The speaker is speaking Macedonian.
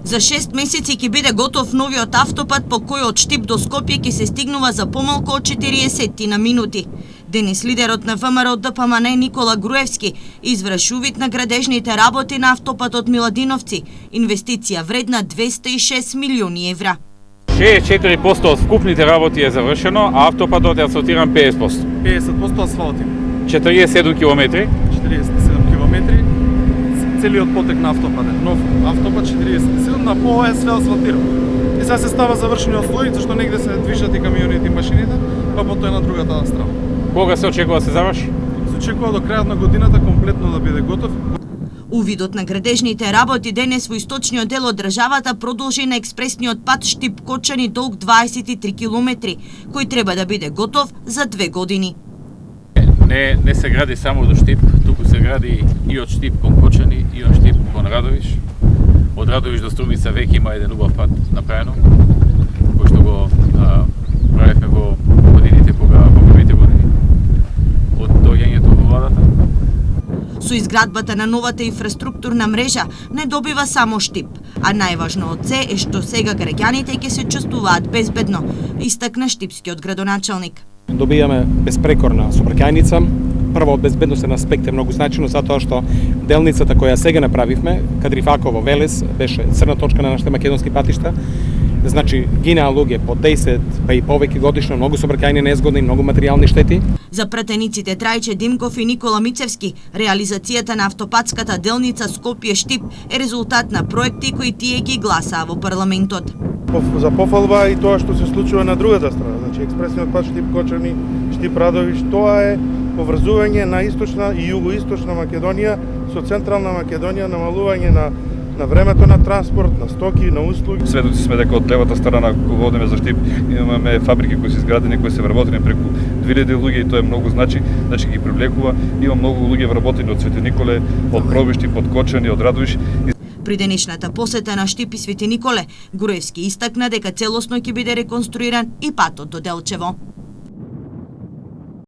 За 6 месеци ќе биде готов новиот автопат по кој од Штип до Скопје ќе се стигнува за помалку од 40 на минути. Денес лидерот на ВМРО ДПМН Никола Груевски изврши увид на градежните работи на автопатот Миладиновци, инвестиција вредна 206 милиони евра. 64% од вкупните работи е завршено, а автопатот е асфалтиран 50%. 50% асфалти. 47 километри. 47 километри. Целиот потек на автопат е нов автопат 47, на пола е све асфалтирано. И сега се става завршениот слој, зашто негде се движат и камионите и машините, па потоа е на другата страна. Кога се очекува да се заврши? Се очекува до крајот на годината комплетно да биде готов. Увидот на градежните работи денес во источниот дел од државата продолжи на експресниот пат Штип-Кочани долг 23 километри, кој треба да биде готов за 2 години. Не се гради само до Штип, туку се гради и од Штип кон Кочани, и од Штип кон Радовиш. Од Радовиш до Струмица веќе има еден убав пат направено, кој што го правевме во годините по првите години од доаѓањето во владата. Со изградбата на новата инфраструктурна мрежа не добива само Штип, а најважно од се е што сега граѓаните ќе се чувствуваат безбедно, истакна штипскиот градоначалник. Добиваме безпрекорна сообраќајница. Прво, од безбедносен аспект е многу значено затоа што делницата која сега направивме, Кадрифаково-Велес, беше црна точка на нашите македонски патишта. Значи, гинаа луѓе по 10 па и повеќе годишно, многу сообраќајни незгодни, многу материјални штети. За пратениците Трајче Димков и Никола Мицевски, реализацијата на автопатската делница Скопје-Штип е резултат на проекти кои тие ги гласаа во парламентот. За пофалба и тоа што се случува на другата страна, значи експресниот пат Штип-Кочани, Штип-Радовиш, тоа е поврзување на источна и југоисточна Македонија со централна Македонија, намалување на времето на транспорт, на стоки, на услуги. Сведоци сме дека од левата страна кога одиме за Штип имаме фабрики кои се изградени, кои се вработени преку 2000 луѓе и тоа е многу значи ги привлекува. Има многу луѓе вработени од Свети Николе, од Пробишти, од Кочани, од Радовиш. При денешната посета на Штип и Свети Николе, Груевски истакна дека целосно ќе биде реконструиран и патот до Делчево.